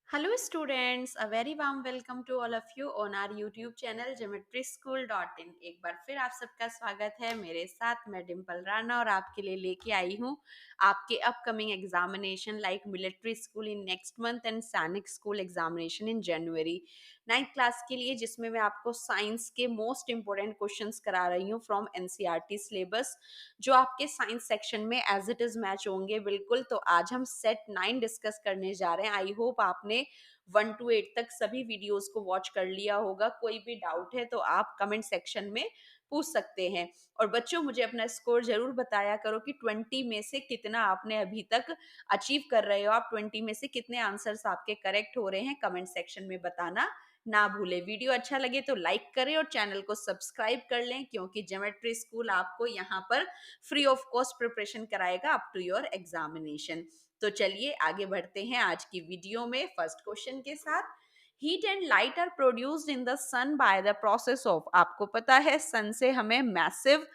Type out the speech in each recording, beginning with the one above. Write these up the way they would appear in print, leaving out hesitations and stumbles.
Hello students, a very warm welcome to all of you on our YouTube channel geometryschool.in। एक बार फिर आप सबका स्वागत है मेरे साथ। मैं डिम्पल राणा और आपके लिए लेके आई हूँ आपके upcoming examination like military school in next month and Sainik school examination in January 9th class के लिए, जिसमें मैं आपको साइंस के मोस्ट इंपॉर्टेंट क्वेश्चंस करा रही हूँ फ्रॉम एनसीईआरटी सिलेबस, जो आपके साइंस सेक्शन में एज इट इज मैच होंगे बिल्कुल। तो आज हम सेट 9 डिस्कस करने जा रहे हैं। आई होप आपने 1 to 8 तक सभी वीडियोस को वॉच कर लिया होगा। कोई भी डाउट है तो आप कमेंट सेक्शन में पूछ सकते हैं। और बच्चों, मुझे अपना स्कोर जरूर बताया करो कि 20 में से कितना आपने अभी तक अचीव कर रहे हो। आप 20 में से कितने आंसर्स आपके करेक्ट हो रहे हैं, कमेंट सेक्शन में बताना ना भूले। वीडियो अच्छा लगे तो लाइक करें और चैनल को सब्सक्राइब कर लें, क्योंकि ज्योमेट्री स्कूल आपको यहाँ पर फ्री ऑफ कॉस्ट प्रिपरेशन कराएगा अप टू योर एग्जामिनेशन। तो चलिए आगे बढ़ते हैं आज की वीडियो में फर्स्ट क्वेश्चन के साथ। Heat and light are produced in the sun by the process of. आपको पता है सन से हमें मैसिव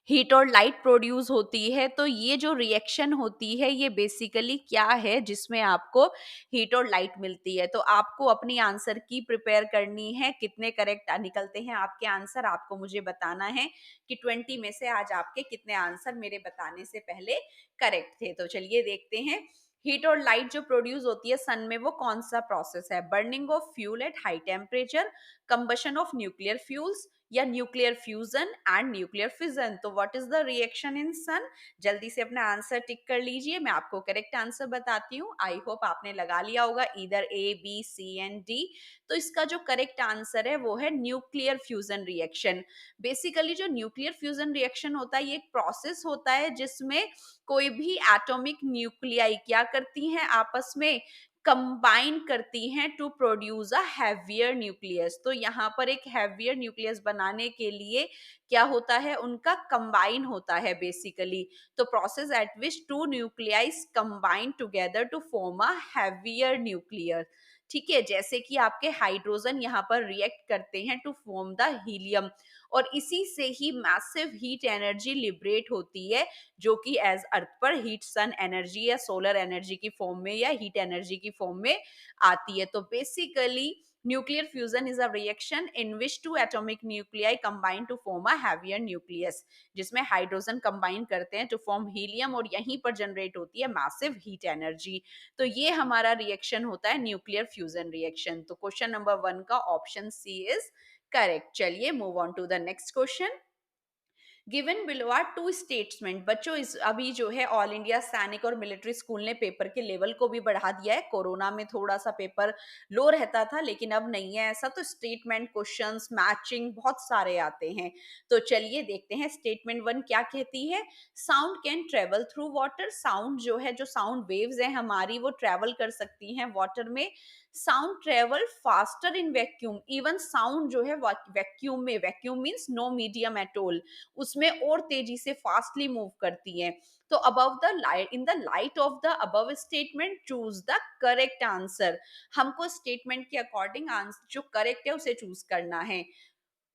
हीट और लाइट प्रोड्यूस होती है। तो ये जो रिएक्शन होती है ये बेसिकली क्या है जिसमें आपको हीट और लाइट मिलती है। तो आपको अपनी आंसर की प्रिपेयर करनी है। कितने करेक्ट निकलते हैं आपके आंसर, आपको मुझे बताना है कि 20 में से आज आपके कितने आंसर मेरे बताने से पहले करेक्ट थे। तो चलिए देखते हैं। हीट और लाइट जो प्रोड्यूस होती है सन में, वो कौन सा प्रोसेस है? Burning of fuel at high temperature, combustion of nuclear fuels, या nuclear fusion and nuclear fission. तो what is the reaction in sun? जल्दी से अपना आंसर टिक कर लीजिए, मैं आपको करेक्ट आंसर बताती हूँ। आई होप आपने लगा लिया होगा इधर A B C and D. तो इसका जो करेक्ट आंसर है वो है न्यूक्लियर फ्यूजन रिएक्शन। बेसिकली जो न्यूक्लियर फ्यूजन रिएक्शन होता है ये एक प्रोसेस होता है जिसमें कोई भी एटॉमिक न्यूक्लियाई क्या करती हैं, आपस में कंबाइन करती हैं to produce a heavier nucleus. तो यहाँ पर एक हैवियर न्यूक्लियस बनाने के लिए क्या होता है, उनका कंबाइन होता है बेसिकली। तो process at which two nuclei combine together to form a heavier nuclear. ठीक है, जैसे कि आपके हाइड्रोजन यहाँ पर रिएक्ट करते हैं टू फॉर्म द हीलियम, और इसी से ही मैसिव हीट एनर्जी लिबरेट होती है, जो कि एज अर्थ पर हीट सन एनर्जी या सोलर एनर्जी की फॉर्म में या हीट एनर्जी की फॉर्म में आती है। तो basically nuclear fusion is a reaction in which two atomic nuclei combine to form a heavier nucleus, जिसमें हाइड्रोजन कंबाइन करते हैं टू फॉर्म हीलियम, और यहीं पर जनरेट होती है मैसिव हीट एनर्जी। तो ये हमारा रिएक्शन होता है न्यूक्लियर फ्यूजन रिएक्शन। तो क्वेश्चन नंबर 1 का ऑप्शन सी इज करेक्ट। चलिए move on to the next question. Given below are two statement. बच्चों, इस अभी जो है ऑल इंडिया सैनिक और मिलिट्री स्कूल ने पेपर के लेवल को भी बढ़ा दिया है। कोरोना में थोड़ा सा पेपर लो रहता था, लेकिन अब नहीं है ऐसा। तो स्टेटमेंट क्वेश्चंस मैचिंग बहुत सारे आते हैं। तो चलिए देखते हैं स्टेटमेंट 1 क्या कहती है। Sound can travel through water. Sound जो है, जो साउंड वेव्स है हमारी, वो ट्रेवल कर सकती हैं वाटर में। Sound travel faster in vacuum. Even sound जो है वैक्यूम में, vacuum means no medium at all, उसमें और तेजी से फास्टली मूव करती हैं। तो above the light, in the light of the above statement choose the correct answer. हमको स्टेटमेंट के अकॉर्डिंग आंसर जो करेक्ट है उसे चूज करना है।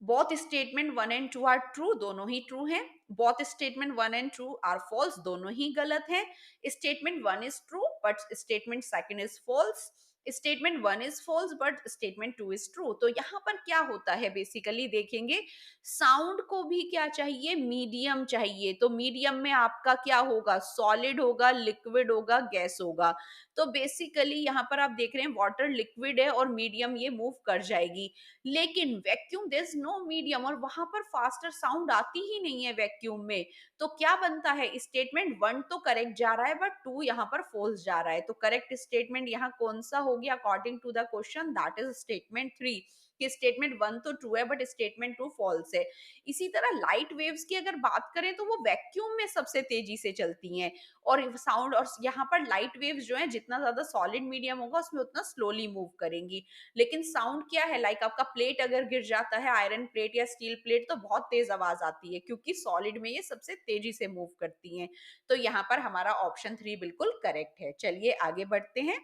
Both statement 1 and 2 are true, दोनों ही ट्रू हैं। Both statement 1 and 2 are false, दोनों ही गलत हैं। Statement 1 is true but statement 2 is false. Statement 1 is false but statement 2 is true. तो यहाँ पर क्या होता है, बेसिकली देखेंगे साउंड को भी क्या चाहिए, मीडियम चाहिए। तो मीडियम में आपका क्या होगा, सॉलिड होगा, लिक्विड होगा, गैस होगा। तो बेसिकली यहाँ पर आप देख रहे हैं वाटर लिक्विड है और मीडियम ये मूव कर जाएगी। लेकिन vacuum there is no medium, और वहां पर फास्टर साउंड आती ही नहीं है वैक्यूम में। तो क्या बनता है, स्टेटमेंट 1 तो करेक्ट जा रहा है बट 2 यहाँ पर फॉल्स जा रहा है। तो करेक्ट स्टेटमेंट यहाँ कौन सा हो गया according to the question, that is statement 3, कि स्टेटमेंट 1 तो ट्रू है बट स्टेटमेंट 2 फॉल्स है। इसी तरह लाइट वेव्स की अगर बात करें तो वो वैक्यूम में सबसे तेजी से चलती हैं, और साउंड, और यहाँ पर लाइट वेव्स जो है जितना ज्यादा सॉलिड मीडियम होगा उसमें उतना स्लोली मूव करेंगी। लेकिन साउंड क्या है, लाइक आपका प्लेट अगर गिर जाता है, आयरन प्लेट या स्टील प्लेट, तो बहुत तेज आवाज आती है, क्योंकि सॉलिड में ये सबसे तेजी से मूव करती हैं। तो यहाँ पर हमारा ऑप्शन 3 बिल्कुल करेक्ट है। चलिए आगे बढ़ते हैं।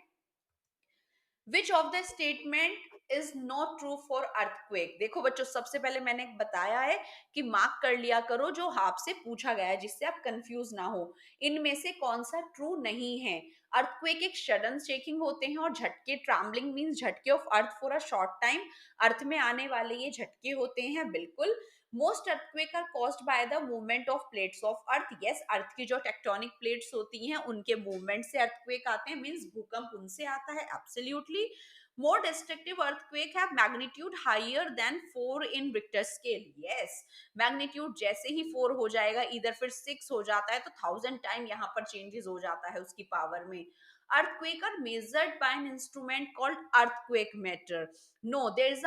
Which of the statement is not true for earthquake. देखो बच्चों, सबसे पहले मैंने बताया है कि मार्क कर लिया करो जो आपसे पूछा गया है, जिससे आप कंफ्यूज ना हो। इनमें से कौन सा ट्रू नहीं है? अर्थक्वेक एक सडन शेकिंग होते हैं, और झटके, ट्रैम्बलिंग मींस झटके of earth for a short time, earth में आने वाले ये झटके होते हैं, बिल्कुल। Most earthquake are caused by the movement of plates of earth. Yes, earth की जो टेक्टोनिक प्लेट्स होती हैं उनके मूवमेंट से अर्थक्वेक आते हैं, मींस भूकंप उनसे आता है, absolutely. More destructive earthquake have magnitude higher than 4 in Richter scale. Yes, magnitude जैसे ही 4 हो जाएगा, इधर फिर 6 हो जाता है, तो 1000 टाइम यहाँ पर चेंजेस हो जाता है उसकी पावर में। Earthquake are measured by an instrument called earthquake meter. No, there's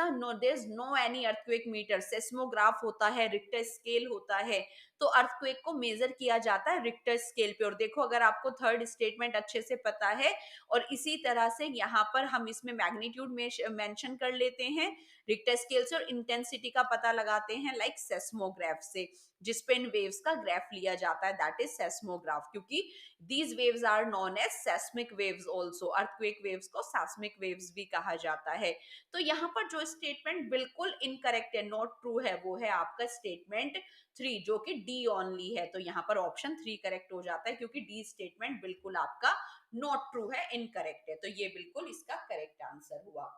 no any earthquake meter. Seismograph होता है, Richter scale होता है, तो अर्थक्वेक को मेजर किया जाता है रिक्टर स्केल पे। और देखो, अगर आपको थर्ड स्टेटमेंट अच्छे से पता है, और इसी तरह से यहाँ पर हम इसमें मैग्नीट्यूड में मेंशन कर लेते हैं रिक्टर स्केल से, और इंटेंसिटी का पता लगाते हैं लाइक सेस्मोग्राफ से, जिस पे इन वेव्स का ग्राफ लिया जाता है, दैट इज सेस्मोग्राफ। क्योंकि these waves are known as seismic waves also, earthquake waves को सेस्मिक वेव्स भी कहा जाता है। तो यहाँ पर जो स्टेटमेंट बिल्कुल इनकरेक्ट है, नॉट ट्रू है, वो है आपका स्टेटमेंट 3, जो कि डी ओनली है। तो यहाँ पर ऑप्शन 3 करेक्ट हो जाता है, क्योंकि डी स्टेटमेंट बिल्कुल आपका नॉट ट्रू है, इनकरेक्ट है। तो ये बिल्कुल इसका करेक्ट आंसर हुआ।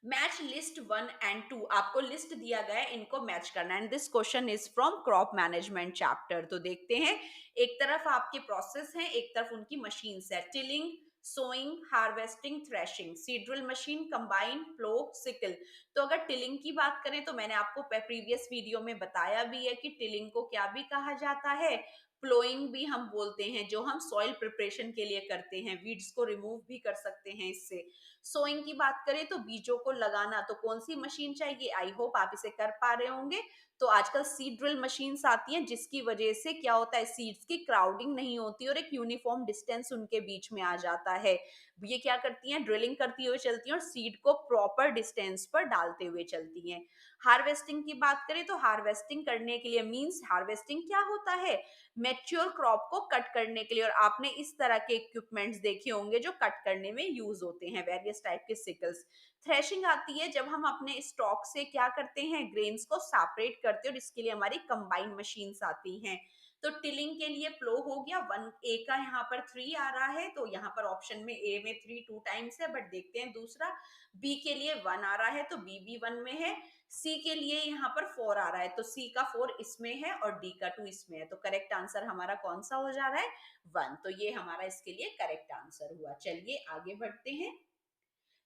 मैच लिस्ट 1 एंड 2, आपको लिस्ट दिया गया है, इनको मैच करना, and this question is from crop management chapter. तो देखते हैं, एक तरफ आपके प्रोसेस हैं, एक तरफ उनकी मशीन है, tilling, sowing, harvesting, threshing, seed drill machine, combine, plough, sickle. तो अगर टिलिंग की बात करें, तो मैंने आपको प्रीवियस वीडियो में बताया भी है कि टिलिंग को क्या भी कहा जाता है, प्लोइंग भी हम बोलते हैं, जो हम सॉइल प्रिपरेशन के लिए करते हैं, वीड्स को रिमूव भी कर सकते हैं इससे। सोइंग की बात करें तो बीजों को लगाना, तो कौन सी मशीन चाहिए? आई होप आप इसे कर पा रहे होंगे। तो आजकल सीड ड्रिल मशीन्स आती हैं, जिसकी वजह से क्या होता है, सीड्स की क्राउडिंग नहीं होती और एक यूनिफॉर्म डिस्टेंस उनके बीच में आ जाता है। ये क्या करती हैं, ड्रिलिंग करती हुए चलती हैं और सीड को प्रॉपर डिस्टेंस पर डालते हुए चलती हैं। हार्वेस्टिंग की बात करें तो हार्वेस्टिंग करने के लिए, मींस हार्वेस्टिंग क्या होता है, मैच्योर क्रॉप को कट करने के लिए। और आपने इस तरह के इक्विपमेंट्स देखे होंगे जो कट करने में यूज होते हैं, वेरियस टाइप के सिकल्स। थ्रेशिंग आती है जब हम अपने स्टॉक से क्या करते हैं, ग्रेन्स को सेपरेट करते हैं, और इसके लिए हमारी कंबाइन मशीन्स आती हैं। तो टिलिंग के लिए प्लो हो गया, 1 ए का यहाँ पर 3 आ रहा है, तो यहाँ पर ऑप्शन में ए में 3 2 टाइम्स है, बट देखते हैं दूसरा। बी के लिए 1 आ रहा है, तो बी भी 1 में है। सी के लिए यहाँ पर 4 आ रहा है, तो सी का 4 इसमें है और डी का 2 इसमें है। तो करेक्ट आंसर हमारा कौन सा हो जा रहा है? 1। तो ये हमारा इसके लिए करेक्ट आंसर हुआ। चलिए आगे बढ़ते हैं।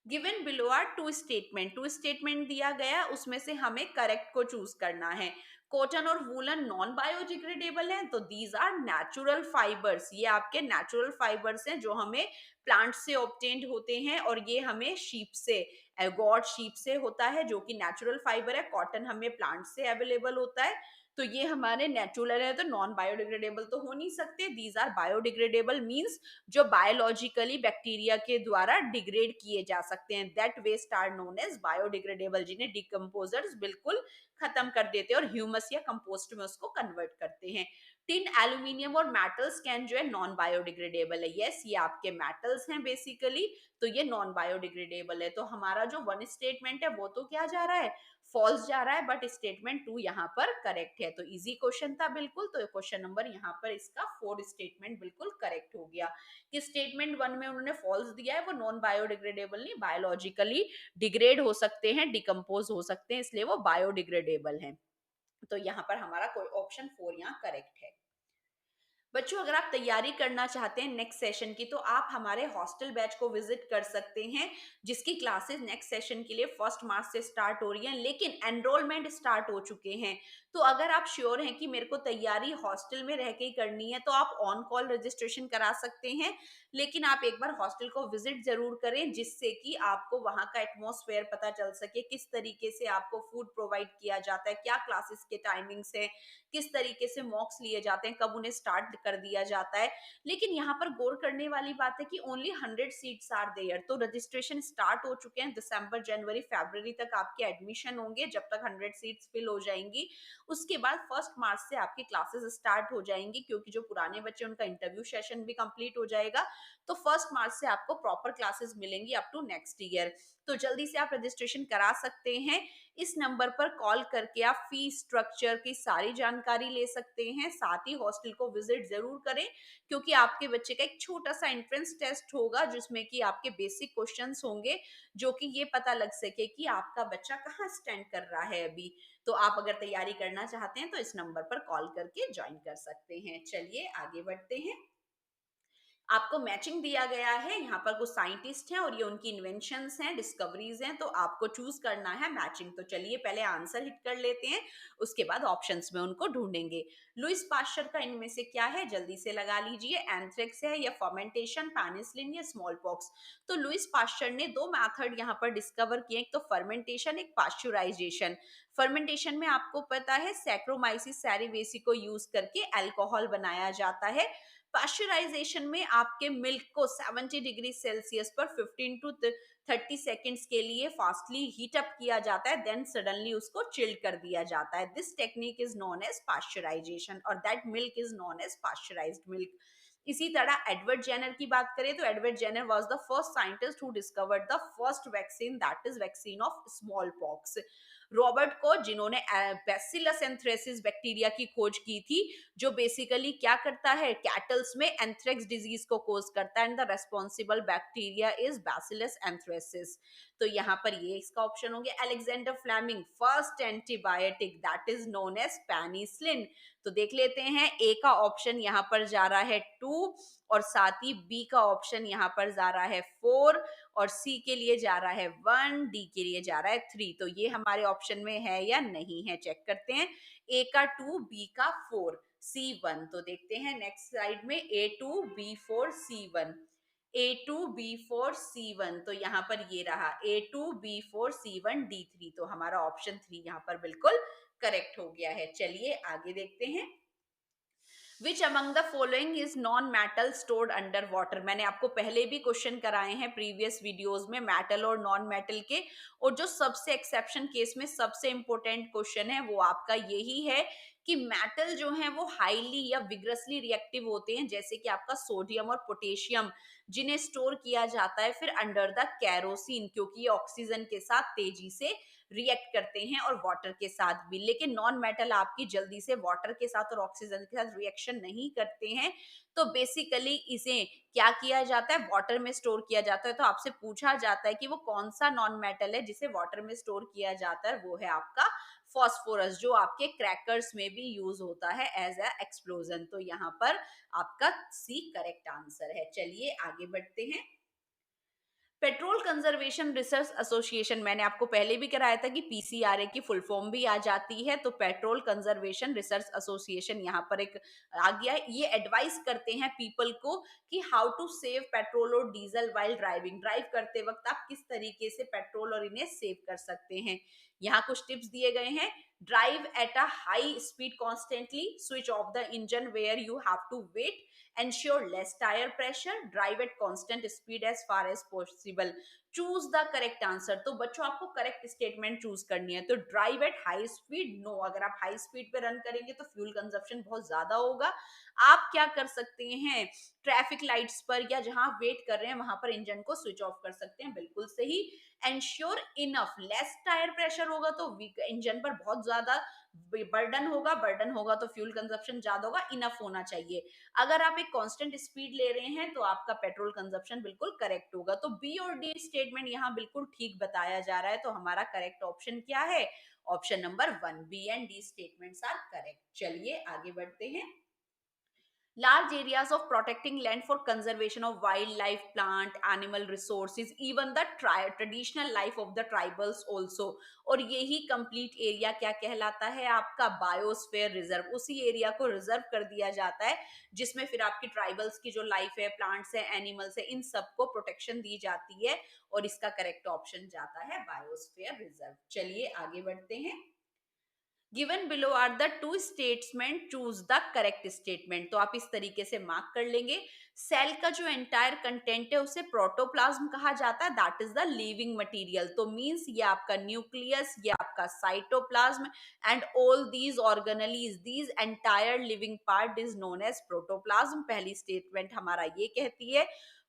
Given below are two statement, two statement दिया गया, उसमें से हमें करेक्ट को चूज करना है। कॉटन और वूलन नॉन बायोडिग्रेडेबल हैं, तो दीज आर नेचुरल फाइबर्स, ये आपके नेचुरल फाइबर्स हैं जो हमें प्लांट से ऑब्टेन्ड होते हैं, और ये हमें शीप से, गॉड शीप से होता है, जो कि नेचुरल फाइबर है। कॉटन हमें प्लांट से अवेलेबल होता है, तो ये हमारे नेचुरल है, तो नॉन बायोडिग्रेडेबल तो हो नहीं सकते। दीज आर बायोडिग्रेडेबल मींस जो बायोलॉजिकली बैक्टीरिया के द्वारा डिग्रेड किए जा सकते हैं, that waste are known as biodegradable, जिन्हें डिकम्पोजर्स बिल्कुल खत्म कर देते हैं और ह्यूमस या कंपोस्ट में उसको कन्वर्ट करते हैं। टिन, एल्यूमिनियम और मेटल्स कैन जो है नॉन बायोडिग्रेडेबल है। यस, ये आपके मेटल्स हैं बेसिकली, तो ये नॉन बायोडिग्रेडेबल है। तो हमारा जो 1 स्टेटमेंट है वो तो क्या जा रहा है, फॉल्स जा रहा है, बट स्टेटमेंट 2 यहाँ पर करेक्ट है। तो इजी क्वेश्चन था बिल्कुल, तो क्वेश्चन नंबर यहाँ पर इसका 4 स्टेटमेंट बिल्कुल करेक्ट हो गया। कि स्टेटमेंट 1 में उन्होंने फॉल्स दिया है, वो नॉन बायोडिग्रेडेबल नहीं, बायोलॉजिकली डिग्रेड हो सकते हैं, डिकम्पोज हो सकते हैं, इसलिए वो बायोडिग्रेडेबल हैं। तो यहाँ पर हमारा कोई ऑप्शन 4 यहाँ करेक्ट है। बच्चों, अगर आप तैयारी करना चाहते हैं नेक्स्ट सेशन की, तो आप हमारे हॉस्टल बैच को विजिट कर सकते हैं, जिसकी क्लासेस नेक्स्ट सेशन के लिए 1 मार्च से स्टार्ट हो रही हैं, लेकिन एनरोलमेंट स्टार्ट हो चुके हैं। तो अगर आप श्योर हैं कि मेरे को तैयारी हॉस्टल में रह के ही करनी है, तो आप ऑन कॉल रजिस्ट्रेशन करा सकते हैं, लेकिन आप एक बार हॉस्टल को विजिट जरूर करें, जिससे कि आपको वहां का एटमॉस्फेयर पता चल सके, किस तरीके से आपको फूड प्रोवाइड किया जाता है, क्या क्लासेस के टाइमिंग्स है, किस तरीके से मॉक्स लिए जाते हैं, कब उन्हें स्टार्ट कर दिया जाता है। लेकिन यहाँ पर गौर करने वाली बात है कि ओनली 100 सीट्स आर देयर, तो रजिस्ट्रेशन स्टार्ट हो चुके हैं। दिसंबर, जनवरी, फरवरी तक आपके एडमिशन होंगे, जब तक 100 सीट्स फिल हो जाएंगी। उसके बाद 1 मार्च से आपकी क्लासेस स्टार्ट हो जाएंगी, क्योंकि जो पुराने बच्चे उनका इंटरव्यू सेशन भी कंप्लीट हो जाएगा। तो 1 मार्च से आपको प्रॉपर क्लासेस मिलेंगी अप टू नेक्स्ट ईयर। तो जल्दी से आप रजिस्ट्रेशन करा सकते हैं। इस नंबर पर कॉल करके आप फीस स्ट्रक्चर की सारी जानकारी ले सकते हैं। साथ ही हॉस्टल को विजिट जरूर करें, क्योंकि आपके बच्चे का एक छोटा सा एंट्रेंस टेस्ट होगा, जिसमें कि आपके बेसिक क्वेश्चंस होंगे, जो कि ये पता लग सके कि आपका बच्चा कहाँ स्टैंड कर रहा है अभी। तो आप अगर तैयारी करना चाहते हैं तो इस नंबर पर कॉल करके ज्वाइन कर सकते हैं। चलिए आगे बढ़ते हैं। आपको मैचिंग दिया गया है, यहाँ पर कुछ साइंटिस्ट हैं और ये उनकी इन्वेंशंस हैं, डिस्कवरीज हैं, तो आपको चूज करना है मैचिंग। तो चलिए पहले आंसर हिट कर लेते हैं, उसके बाद ऑप्शंस में उनको ढूंढेंगे। लुइस पाश्चर का इनमें से क्या है, जल्दी से लगा लीजिए। एंथ्रेक्स है या फर्मेंटेशन, पेनिसिलिन या स्मॉल पॉक्स। तो लुइस पाश्चर ने 2 मेथड यहाँ पर डिस्कवर किए, एक तो फर्मेंटेशन, एक पाश्चराइजेशन। फर्मेंटेशन में आपको पता है सैक्रोमाइसिस सेरिवेसी को यूज करके अल्कोहल बनाया जाता है। पाश्चराइजेशन में आपके मिल्क को 70 डिग्री सेल्सियस पर 15 टू 30 सेकेंड्स के लिए फास्टली हीट अप किया जाता है, देन सडनली उसको चिल्ड कर दिया जाता है। This technique is known as pasteurisation और that milk is known as pasteurised milk. इसी तरह एडवर्ड जेनर की बात करें तो Edward Jenner was the first scientist who discovered the first vaccine, that is vaccine of smallpox. Robert को, जिन्होंने bacillus anthracis bacteria की खोज की थी, जो बेसिकली क्या करता है, कैटल्स में एंथ्रेक्स डिजीज को कोज करता है, and the responsible bacteria is bacillus anthracis. तो यहाँ पर ये इसका ऑप्शन हो गया। Alexander Fleming, first antibiotic, that is known as penicillin. तो देख लेते हैं, ए का ऑप्शन यहाँ पर जा रहा है 2, और साथ ही बी का ऑप्शन यहाँ पर जा रहा है 4, और सी के लिए जा रहा है 1, डी के लिए जा रहा है 3। तो ये हमारे ऑप्शन में है या नहीं है, चेक करते हैं। ए का 2, बी का 4, सी 1। तो देखते हैं नेक्स्ट स्लाइड में, ए 2, बी 4, सी 1। ए 2, बी 4, सी 1। तो यहाँ पर ये रहा ए 2, बी 4, सी 1, डी 3। तो हमारा ऑप्शन 3 यहाँ पर बिल्कुल करेक्ट हो गया है। चलिए आगे देखते हैं। Which among the following is non metal stored under water. मैंने आपको पहले भी क्वेश्चन कराए हैं प्रीवियस वीडियोस में मेटल और नॉन मेटल के, और जो सबसे एक्सेप्शन केस में सबसे इंपॉर्टेंट क्वेश्चन है वो आपका यही है कि मेटल जो है वो हाईली या विग्रसली रिएक्टिव होते हैं, जैसे कि आपका सोडियम और पोटेशियम, जिन्हें स्टोर किया जाता है फिर अंडर द कैरोसिन, क्योंकि ये ऑक्सीजन के साथ तेजी से रिएक्ट करते हैं और वाटर के साथ भी। लेकिन नॉन मेटल आपकी जल्दी से वाटर के साथ और ऑक्सीजन के साथ रिएक्शन नहीं करते हैं। तो बेसिकली इसे क्या किया जाता है, वाटर में स्टोर किया जाता है। तो आपसे पूछा जाता है कि वो कौन सा नॉन मेटल है जिसे वाटर में स्टोर किया जाता है, वो है आपका फॉस्फोरस, जो आपके क्रैकर्स में भी यूज होता है एज अ एक्सप्लोजन। तो यहाँ पर आपका सी करेक्ट आंसर है। चलिए आगे बढ़ते हैं। पेट्रोल कंजर्वेशन रिसर्च एसोसिएशन, मैंने आपको पहले भी कराया था कि पीसीआरए की फुल फॉर्म भी आ जाती है। तो पेट्रोल कंजर्वेशन रिसर्च एसोसिएशन यहाँ पर एक आ गया है। ये एडवाइस करते हैं पीपल को कि हाउ टू सेव पेट्रोल और डीजल वाइल ड्राइविंग। ड्राइव करते वक्त आप किस तरीके से पेट्रोल और इन्हें सेव कर सकते हैं। यहाँ कुछ टिप्स दिए गए हैं। Drive at a high speed constantly, switch off the engine where you have to wait, ensure less tire pressure, drive at constant speed as far as possible, choose the correct answer। तो बच्चों आपको correct statement choose करनी है। तो drive at high speed, no, अगर आप high speed पे run करेंगे तो फ्यूल कंजप्शन बहुत ज्यादा होगा। आप क्या कर सकते हैं, ट्रैफिक लाइट्स पर या जहां वेट कर रहे हैं वहां पर इंजन को स्विच ऑफ कर सकते हैं, बिल्कुल सही। Ensure enough, less tyre pressure होगा तो इंजन पर बहुत ज्यादा बर्डन होगा तो फ्यूल कंजप्शन ज्यादा होगा, इनफ होना चाहिए। अगर आप एक कांस्टेंट स्पीड ले रहे हैं तो आपका पेट्रोल कंजप्शन बिल्कुल करेक्ट होगा। तो बी और डी स्टेटमेंट यहाँ बिल्कुल ठीक बताया जा रहा है। तो हमारा करेक्ट ऑप्शन क्या है, option number 1, B and D statements are correct. चलिए आगे बढ़ते हैं। Large areas of protecting land for conservation of wildlife, plant, animal resources, even the traditional life of the tribals also। और यही कंप्लीट एरिया क्या कहलाता है, आपका बायोस्फीयर रिजर्व। उसी एरिया को रिजर्व कर दिया जाता है जिसमें फिर आपकी ट्राइबल्स की जो लाइफ है, प्लांट्स है, एनिमल्स है, इन सबको प्रोटेक्शन दी जाती है। और इसका करेक्ट ऑप्शन जाता है बायोस्फीयर रिजर्व। चलिए आगे बढ़ते हैं। Given below are the two statement, choose the correct statement. तो आप इस तरीके से मार्क कर लेंगे। सेल का जो एंटायर कंटेंट है उसे प्रोटोप्लाज्म कहा जाता है, that is the living material. तो मींस ये आपका न्यूक्लियस, ये आपका cytoplasm and all these organelles, these entire living part is known as protoplasm. पहली स्टेटमेंट हमारा ये कहती है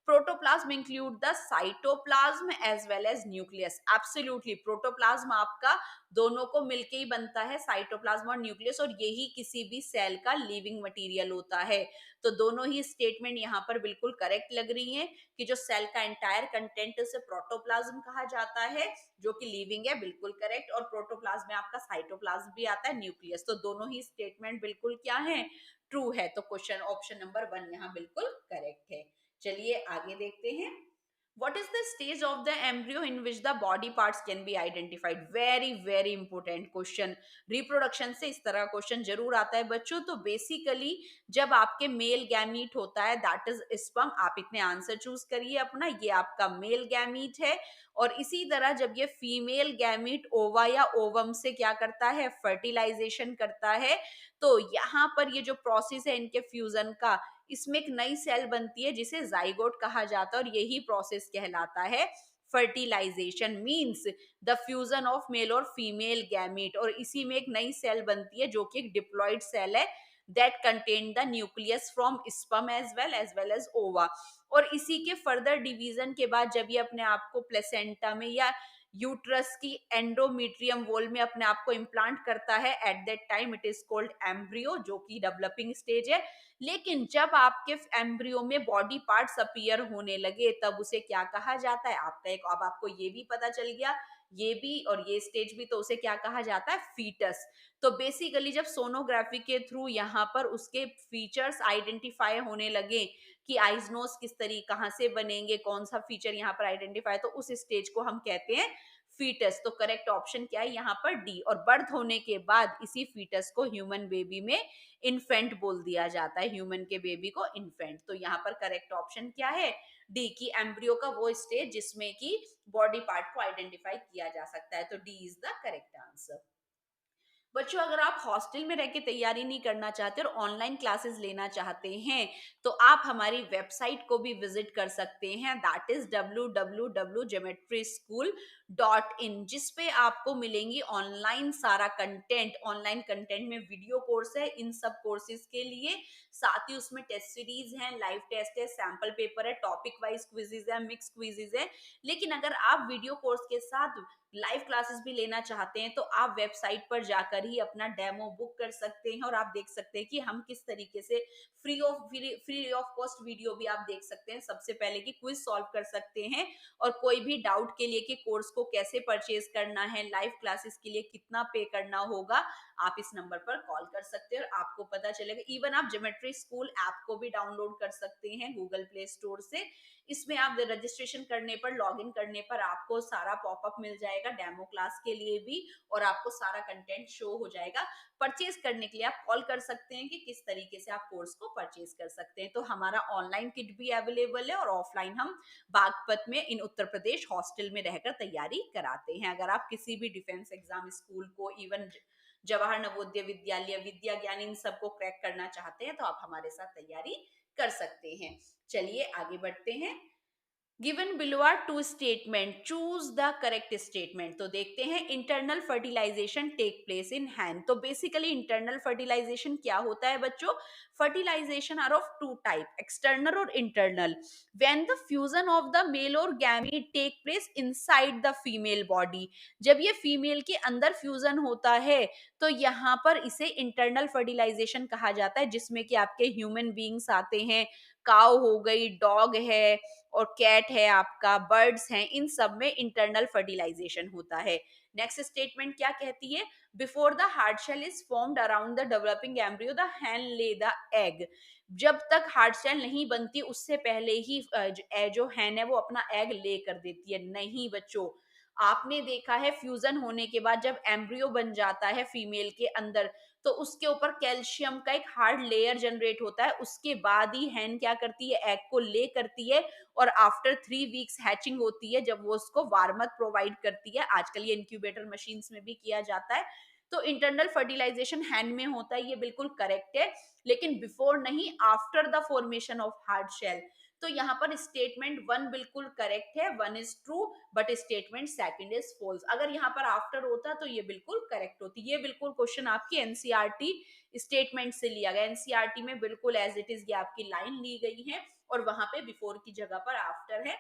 protoplasm include the cytoplasm as well as nucleus. Absolutely, protoplasm आपका दोनों को मिलके ही बनता है, साइटोप्लाज्म और न्यूक्लियस, और यही किसी भी सेल का लिविंग मटेरियल होता है। तो दोनों ही स्टेटमेंट यहाँ पर बिल्कुल करेक्ट लग रही हैं कि जो सेल का एंटायर कंटेंट उसे प्रोटोप्लाज्म कहा जाता है, जो कि लिविंग है, बिल्कुल करेक्ट। और प्रोटोप्लाज्म में आपका साइटोप्लाज्म भी आता है, न्यूक्लियस। तो दोनों ही स्टेटमेंट बिल्कुल क्या है, ट्रू है। तो क्वेश्चन ऑप्शन नंबर 1 यहाँ बिल्कुल करेक्ट है। चलिए आगे देखते हैं। What is the stage of the embryo in which the body parts can be identified? Very important question। Reproduction से इस तरह क्वेश्चन जरूर आता है बच्चों। तो बेसिकली जब आपके मेल गैमीट होता है, दैट इज स्पर्म, आप इतने आंसर चूज करिए अपना, ये आपका मेल गैमीट है। और इसी तरह जब ये फीमेल गैमीट ओवा या ओवम से क्या करता है, फर्टिलाइजेशन करता है, तो यहाँ पर ये जो प्रोसेस है इनके फ्यूजन का, इसमें एक नई सेल बनती है जिसे जाइगोट कहा जाता है, और यही प्रोसेस कहलाता है fertilisation. Means the fusion of male और फीमेल गैमीट, और इसी में एक नई सेल बनती है जो कि एक डिप्लॉइड सेल है, that contain the nucleus from sperm as well as ova. और इसी के फर्दर डिवीजन के बाद जब ये अपने आप को प्लेसेंटा में या यूट्रस की एंडोमेट्रियम वॉल में अपने आप को इम्प्लांट करता है, at that time it is called embryo, जो कि डेवलपिंग स्टेज है। लेकिन जब आपके एम्ब्रियो में बॉडी पार्ट्स अपीयर होने लगे, तब उसे क्या कहा जाता है, आपका एक, अब आपको ये भी पता चल गया, ये भी और ये स्टेज भी, तो उसे क्या कहा जाता है, फीटस। तो बेसिकली जब सोनोग्राफी के थ्रू यहाँ पर उसके फीचर्स आइडेंटिफाई होने लगे कि आइज नोज किस तरीके, कहाँ से बनेंगे, कौन सा फीचर यहाँ पर आइडेंटिफाई, तो उस स्टेज को हम कहते हैं फीटस। तो करेक्ट ऑप्शन क्या है यहाँ पर, डी। और बर्थ होने के बाद इसी फीटस को ह्यूमन बेबी में इन्फेंट बोल दिया जाता है, ह्यूमन के बेबी को इन्फेंट। तो यहाँ पर करेक्ट ऑप्शन क्या है, डी, की एम्ब्रियो का वो स्टेज जिसमें कि बॉडी पार्ट को आइडेंटिफाई किया जा सकता है। तो D is the correct answer. बच्चों, अगर आप हॉस्टल में रह के तैयारी नहीं करना चाहते और ऑनलाइन क्लासेस लेना चाहते हैं, तो आप हमारी वेबसाइट को भी विजिट कर सकते हैं, दैट इज www.geometryschool.in, जिसपे आपको मिलेंगी ऑनलाइन सारा कंटेंट। ऑनलाइन कंटेंट में वीडियो कोर्स है इन सब कोर्सेज के लिए, साथ ही उसमें टेस्ट सीरीज है, लाइव टेस्ट है, सैंपल पेपर है, टॉपिक वाइज क्विजेज है, मिक्स क्विजेज है। लेकिन अगर आप वीडियो कोर्स के साथ लाइव क्लासेस भी लेना चाहते हैं, तो आप वेबसाइट पर जाकर ही अपना डेमो बुक कर सकते हैं, और आप देख सकते हैं कि हम किस तरीके से फ्री ऑफ कॉस्ट वीडियो भी आप देख सकते हैं। सबसे पहले कि क्विज सॉल्व कर सकते हैं, और कोई भी डाउट के लिए कि कोर्स को कैसे परचेज करना है, लाइव क्लासेस के लिए कितना पे करना होगा, आप इस नंबर पर कॉल कर सकते हैं और आपको पता चलेगा। इवन आप ज्योमेट्री स्कूल ऐप को भी डाउनलोड कर सकते हैं गूगल प्ले स्टोर से। इसमें आप रजिस्ट्रेशन करने पर, लॉग इन करने पर आपको सारा पॉपअप मिल जाएगा डेमो क्लास के लिए भी, और आपको सारा कंटेंट शो हो जाएगा। परचेज करने के लिए आप कॉल कर सकते हैं कि किस तरीके से आप कोर्स को परचेज कर सकते हैं। तो हमारा ऑनलाइन किट भी अवेलेबल है, और ऑफलाइन हम बागपत में इन उत्तर प्रदेश हॉस्टल में रहकर तैयारी कराते हैं। अगर आप किसी भी डिफेंस एग्जाम, स्कूल को, इवन जवाहर नवोदय विद्यालय, विद्या ज्ञान, इन सबको क्रैक करना चाहते हैं, तो आप हमारे साथ तैयारी कर सकते हैं। चलिए आगे बढ़ते हैं। Given below are two statement, choose the correct statement. तो देखते हैं, internal fertilisation take place in hand. तो बेसिकली इंटरनल फर्टिलाइजेशन क्या होता है बच्चों, fertilisation are of two type, external और internal. When the fusion of the male और gamete take place inside the female body, जब ये फीमेल के अंदर फ्यूजन होता है, तो यहाँ पर इसे इंटरनल फर्टिलाइजेशन कहा जाता है, जिसमें कि आपके ह्यूमन बींग्स आते हैं, काउ हो गई, डॉग है, और कैट है, आपका बर्ड्स हैं, इन सब में इंटरनल फर्टिलाइजेशन होता है। नेक्स्ट स्टेटमेंट क्या कहती है, before the hard shell is formed around the developing embryo the hen lay the egg. जब तक हार्ड शेल नहीं बनती उससे पहले ही जो हैन है वो अपना एग ले कर देती है। नहीं बच्चों, आपने देखा है फ्यूजन होने के बाद जब एम्ब्रियो बन जाता है फीमेल के अंदर, तो उसके ऊपर कैल्शियम का एक हार्ड लेयर जनरेट होता है। उसके बाद ही हैन क्या करती है, एग को ले करती है, और आफ्टर 3 वीक्स हैचिंग होती है, जब वो उसको वार्मथ प्रोवाइड करती है। आजकल ये इंक्यूबेटर मशीन्स में भी किया जाता है। तो इंटरनल फर्टिलाइजेशन हैंड में होता है, ये बिल्कुल करेक्ट है, लेकिन बिफोर नहीं, after the formation of hard shell. तो यहाँ पर स्टेटमेंट वन बिल्कुल करेक्ट है, one is true, but statement second is false. अगर यहाँ पर आफ्टर होता तो ये बिल्कुल करेक्ट होती। ये बिल्कुल क्वेश्चन आपकी एनसीईआरटी स्टेटमेंट से लिया गया, एनसीईआरटी में बिल्कुल एज इट इज ये आपकी लाइन ली गई है और वहां पे बिफोर की जगह पर आफ्टर है।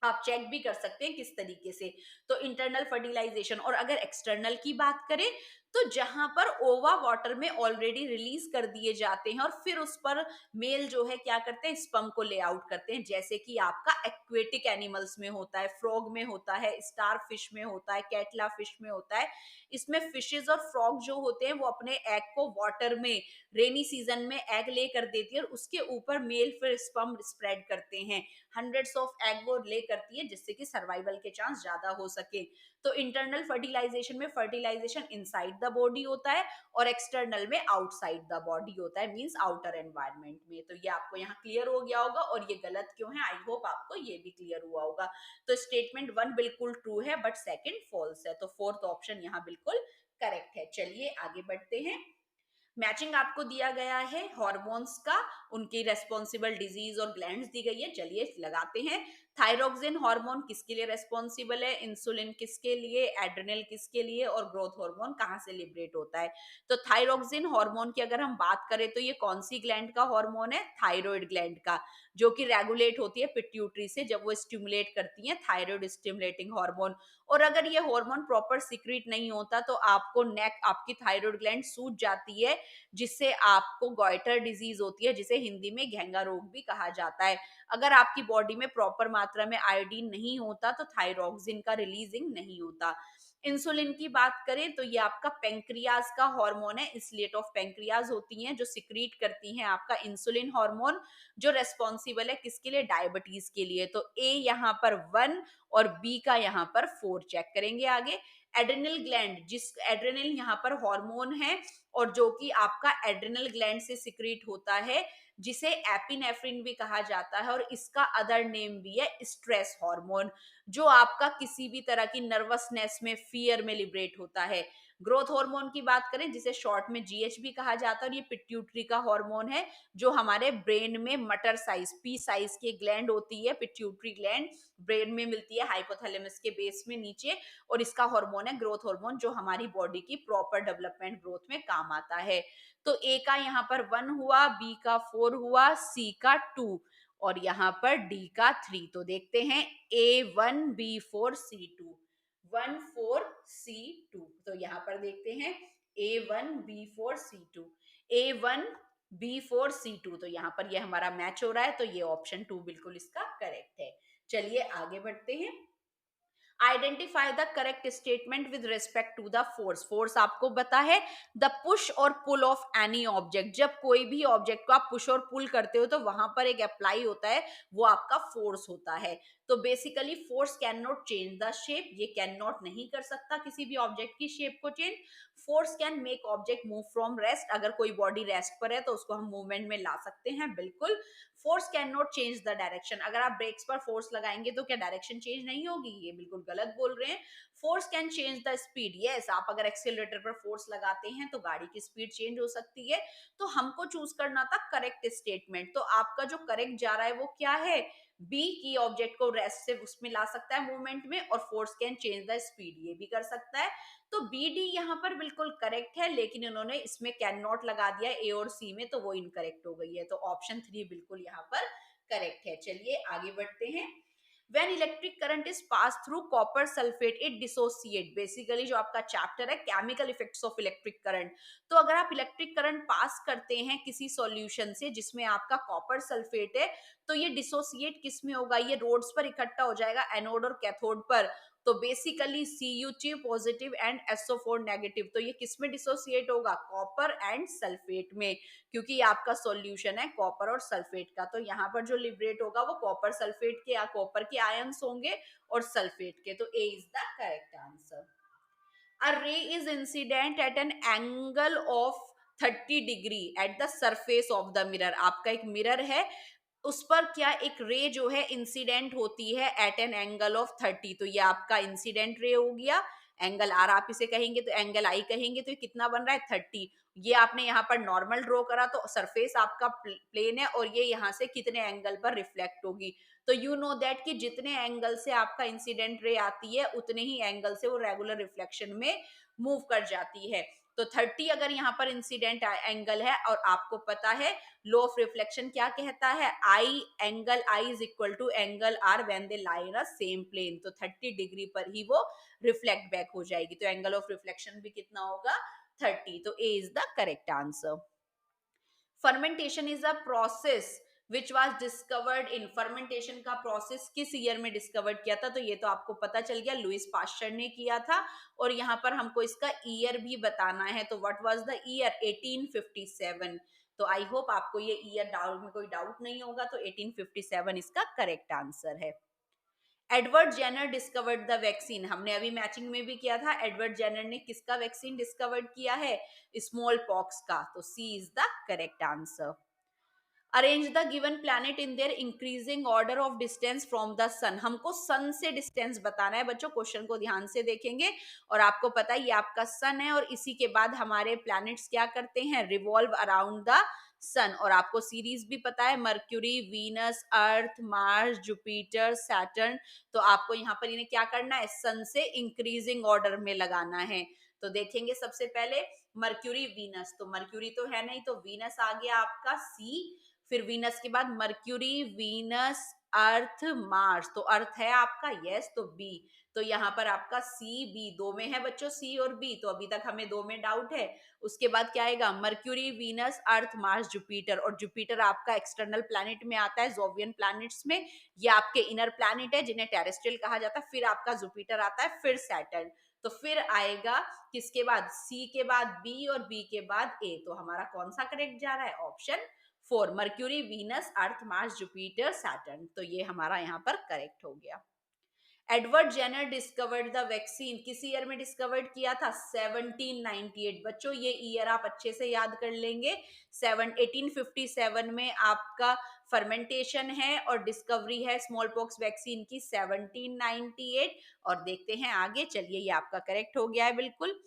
आप चेक भी कर सकते हैं किस तरीके से। तो इंटरनल फर्टिलाइजेशन। और अगर एक्सटर्नल की बात करें तो जहां पर ओवा वाटर में ऑलरेडी रिलीज कर दिए जाते हैं और फिर उस पर मेल जो है क्या करते हैं, स्पर्म को ले आउट करते हैं, जैसे कि आपका एक्वेटिक एनिमल्स में होता है, फ्रॉग में होता है, स्टार फिश में होता है, कैटला फिश में होता है। इसमें फिशेज और फ्रॉग जो होते हैं वो अपने एग को वाटर में रेनी सीजन में एग ले कर देती है और उसके ऊपर मेल फिर स्पर्म स्प्रेड करते हैं। हंड्रेड्स ऑफ एग वो ले करती है जिससे कि सर्वाइवल के चांस ज्यादा हो सके। तो इंटरनल फर्टिलाइजेशन में फर्टिलाइजेशन इनसाइड द बॉडी होता है और एक्सटर्नल में आउटसाइड द बॉडी होता है, मींस आउटर एनवायरनमेंट में। तो ये आपको यहाँ क्लियर हो गया होगा और ये गलत क्यों है, आई होप आपको ये भी क्लियर हुआ होगा। तो स्टेटमेंट वन बिल्कुल ट्रू है बट सेकंड फॉल्स है, तो फोर्थ ऑप्शन यहाँ बिल्कुल करेक्ट है। चलिए आगे बढ़ते हैं। मैचिंग आपको दिया गया है हॉर्मोन्स का, उनकी रेस्पॉन्सिबल डिजीज और ग्लैंड्स दी गई है, चलिए लगाते हैं। थायरोक्सिन हार्मोन किसके लिए रेस्पॉन्सिबल है, इंसुलिन किसके लिए, एड्रेनल किसके लिए और ग्रोथ हार्मोन कहाँ से लिबरेट होता है। तो थायरोक्सिन हार्मोन की अगर हम बात करें तो ये कौन सी ग्लैंड का हार्मोन है, थायराइड ग्लैंड का, जो कि रेगुलेट होती है पिट्यूटरी से जब वो स्टिमुलेट करती है, थायराइड स्टिमुलेटिंग हार्मोन। और अगर ये हार्मोन प्रॉपर सीक्रेट नहीं होता तो आपको नेक, आपकी थायराइड ग्लैंड सूज जाती है, जिससे आपको गॉइटर डिजीज होती है, जिसे हिंदी में घेंगा रोग भी कहा जाता है। अगर आपकी बॉडी में प्रॉपर मात्रा में आयोडीन नहीं होता तो थायरोक्सिन का रिलीजिंग नहीं होता। इंसुलिन की बात करें तो ये आपका पेंक्रियाज का हार्मोन है, स्लेट ऑफ पेंक्रियाज होती हैं जो सिक्रीट करती हैं आपका इंसुलिन हार्मोन, जो रेस्पॉन्सिबल है किसके लिए, डायबिटीज के लिए। तो ए यहाँ पर 1 और बी का यहाँ पर 4 चेक करेंगे आगे। एड्रेनल ग्लैंड, जिस एड्रेनल यहाँ पर हार्मोन है और जो कि आपका एड्रेनल ग्लैंड से सिक्रीट होता है, जिसे एपिनेफ्रिन भी कहा जाता है और इसका अदर नेम भी है स्ट्रेस हार्मोन, जो आपका किसी भी तरह की नर्वसनेस में, फियर में लिबरेट होता है। ग्रोथ हार्मोन की बात करें जिसे शॉर्ट में जीएच भी कहा जाता है और ये पिट्यूटरी का हार्मोन है, जो हमारे ब्रेन में मटर साइज, पी साइज की ग्लैंड होती है पिट्यूटरी ग्लैंड, ब्रेन में मिलती है हाइपोथैलेमस के बेस में नीचे, और इसका हार्मोन है ग्रोथ हार्मोन, जो हमारी बॉडी की प्रॉपर डेवलपमेंट ग्रोथ में काम आता है। तो ए का यहाँ पर 1 हुआ, बी का 4 हुआ, सी का 2 और यहाँ पर डी का 3। तो देखते हैं A1 B4 C2, 1 4 C2। तो यहाँ पर देखते हैं A1 B4 C2, A1 B4 C2। तो यहाँ पर ये हमारा मैच हो रहा है, तो ये ऑप्शन 2 बिल्कुल इसका करेक्ट है। चलिए आगे बढ़ते हैं। Identify the correct statement with respect to the force. Force आपको पता है, द पुश और पुल ऑफ एनी ऑब्जेक्ट। जब कोई भी ऑब्जेक्ट को आप पुश और पुल करते हो तो वहां पर एक अप्लाई होता है, वो आपका फोर्स होता है। तो basically force can not change the shape, ये कैन नॉट नहीं कर सकता किसी भी ऑब्जेक्ट की शेप को change. Force can make object move from rest, अगर कोई बॉडी रेस्ट पर है तो उसको हम मूवमेंट में ला सकते हैं, बिल्कुल। Force can not change the direction, अगर आप ब्रेक्स पर फोर्स लगाएंगे तो क्या डायरेक्शन चेंज नहीं होगी, ये बिल्कुल गलत बोल रहे हैं। Force can change the speed, yes, आप अगर एक्सेलरेटर पर फोर्स लगाते हैं तो गाड़ी की स्पीड चेंज हो सकती है। तो हमको चूज करना था करेक्ट स्टेटमेंट, तो आपका जो करेक्ट जा रहा है वो क्या है, बी की ऑब्जेक्ट को रेस्ट से उसमें ला सकता है मूवमेंट में, और force can change the speed ये भी कर सकता है। तो बी डी यहाँ पर बिल्कुल करेक्ट है, लेकिन इन्होंने इसमें कैन नॉट लगा दिया ए और सी में, तो वो इनकरेक्ट हो गई है। तो ऑप्शन 3 बिल्कुल यहाँ पर करेक्ट है। चलिए आगे बढ़ते हैं। When electric current is passed through copper sulfate, it dissociate। Basically जो आपका चैप्टर है chemical effects of electric current, तो अगर आप इलेक्ट्रिक करंट पास करते हैं किसी सॉल्यूशन से जिसमें आपका कॉपर सल्फेट है, तो ये डिसोसिएट किस में होगा, ये रोड्स पर इकट्ठा हो जाएगा, एनोड और कैथोड पर। तो basically Cu2 positive and SO4 negative, तो ये किस में डिसोसिएट होगा, कॉपर एंड सल्फेट में, क्योंकि ये आपका सॉल्यूशन है कॉपर और सल्फेट का। तो यहाँ पर जो लिबरेट होगा वो कॉपर सल्फेट के या कॉपर के आयंस होंगे और सल्फेट के। तो A is the correct answer. A ray is incident at an angle of 30 degree at the surface of the mirror। आपका एक मिरर है, उस पर क्या एक रे जो है इंसिडेंट होती है एट एन एंगल ऑफ 30, तो ये आपका इंसिडेंट रे हो गया। एंगल आर आप इसे कहेंगे, तो एंगल आई कहेंगे, तो ये कितना बन रहा है 30। ये आपने यहाँ पर नॉर्मल ड्रॉ करा तो सरफेस आपका प्लेन है और ये यहाँ से कितने एंगल पर रिफ्लेक्ट होगी। तो यू नो दैट कि जितने एंगल से आपका इंसिडेंट रे आती है उतने ही एंगल से वो रेगुलर रिफ्लेक्शन में मूव कर जाती है। तो 30 अगर यहाँ पर इंसिडेंट एंगल है और आपको पता है लॉ ऑफ रिफ्लेक्शन क्या कहता है, i angle i is equal to angle r when they lie in a same plane. तो 30 डिग्री पर ही वो रिफ्लेक्ट बैक हो जाएगी। तो एंगल ऑफ रिफ्लेक्शन भी कितना होगा 30। तो A is the correct answer. Fermentation is a process which was discovered in, fermentation का प्रोसेस किस ईयर में डिस्कवर्ड किया था, तो ये तो आपको पता चल गया, लुइस पास्चर ने किया था। और यहाँ पर हमको इसका ईयर भी बताना है, तो व्हाट वाज द ईयर 1857। तो आई होप आपको ये ईयर डाउट में कोई डाउट नहीं होगा, तो 1857 इसका करेक्ट आंसर है। Edward Jenner discovered the vaccine, हमने अभी मैचिंग में भी किया था, एडवर्ड जेनर ने किसका वैक्सीन डिस्कवर्ड किया है, स्मॉल पॉक्स का। तो C is the correct answer. Arrange the given planet in their increasing order of distance from the sun, हमको सन से डिस्टेंस बताना है बच्चों, क्वेश्चन को ध्यान से देखेंगे। और आपको पता है ये आपका सन है और इसी के बाद हमारे प्लैनेट्स क्या करते हैं, रिवॉल्व अराउंड द सन। और आपको सीरीज भी पता है, mercury, Venus, Earth, Mars, Jupiter, Saturn. तो आपको यहाँ पर इन्हें क्या करना है, सन से इंक्रीजिंग ऑर्डर में लगाना है। तो देखेंगे सबसे पहले मर्क्यूरी, वीनस, तो मर्क्यूरी तो है नहीं, तो वीनस आ गया आपका सी। फिर वीनस के बाद मर्क्यूरी, वीनस, अर्थ, मार्स, तो अर्थ है आपका यस, तो बी। तो यहाँ पर आपका सी बी दो में है बच्चों, सी और बी, तो अभी तक हमें दो में डाउट है। उसके बाद क्या आएगा, mercury, Venus, Earth, Mars, Jupiter. और जुपिटर आपका एक्सटर्नल प्लैनेट में आता है, जोवियन प्लैनेट्स में। ये आपके इनर प्लैनेट है जिन्हें टेरेस्ट्रियल कहा जाता है। फिर आपका जुपिटर आता है, फिर सैटर्न। तो फिर आएगा किसके बाद, सी के बाद बी और बी के बाद ए। तो हमारा कौन सा करेक्ट जा रहा है, option 4, Mercury, Venus, Earth, Mars, Jupiter, Saturn. तो ये हमारा यहाँ पर करेक्ट हो गया। Edward Jenner discovered the vaccine, किस ईयर में डिस्कवर्ड किया था, 1798। बच्चों ये ईयर आप अच्छे से याद कर लेंगे। 1857 में आपका फर्मेंटेशन है और डिस्कवरी है स्मॉल पॉक्स वैक्सीन की 1798। और देखते हैं आगे, चलिए ये आपका करेक्ट हो गया है बिल्कुल।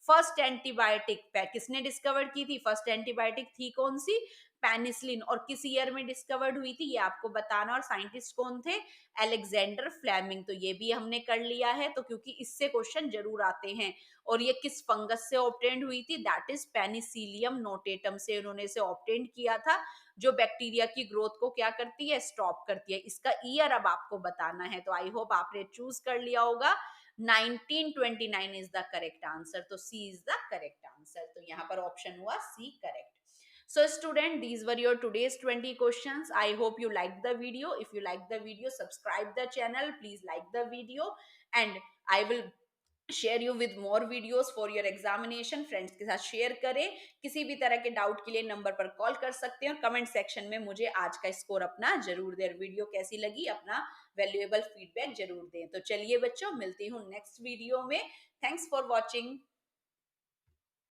फर्स्ट एंटीबायोटिक किसने डिस्कवर की थी, फर्स्ट एंटीबायोटिक थी कौन सी, पेनिसिलिन। और किस ईयर में डिस्कवर्ड हुई थी ये आपको बताना। और साइंटिस्ट कौन थे, अलेक्जेंडर फ्लेमिंग। तो ये भी हमने कर लिया है, तो क्योंकि इससे क्वेश्चन जरूर आते हैं। और ये किस फंगस से ऑब्टेंड हुई थी, दैट इज पेनिसिलियम नोटेटम से उन्होंने इसे ऑब्टेंड किया था, जो बैक्टीरिया की ग्रोथ को क्या करती है, स्टॉप करती है। इसका ईयर अब आपको बताना है, तो आई होप आपने चूज कर लिया होगा। 1929 इज द करेक्ट आंसर, तो C is the correct answer. तो यहाँ पर ऑप्शन हुआ C correct. So student, these were your today's 20 questions. I hope you liked the video. If you liked the video, subscribe the channel. Please like the video and I will share you with more videos for your examination. Friends के साथ share करें। किसी भी तरह के doubt के लिए number पर कॉल कर सकते हैं और कमेंट सेक्शन में मुझे आज का स्कोर अपना जरूर दें। वीडियो कैसी लगी अपना वैल्यूएबल फीडबैक जरूर दें। तो चलिए बच्चों, मिलती हूँ नेक्स्ट वीडियो में। Thanks for watching.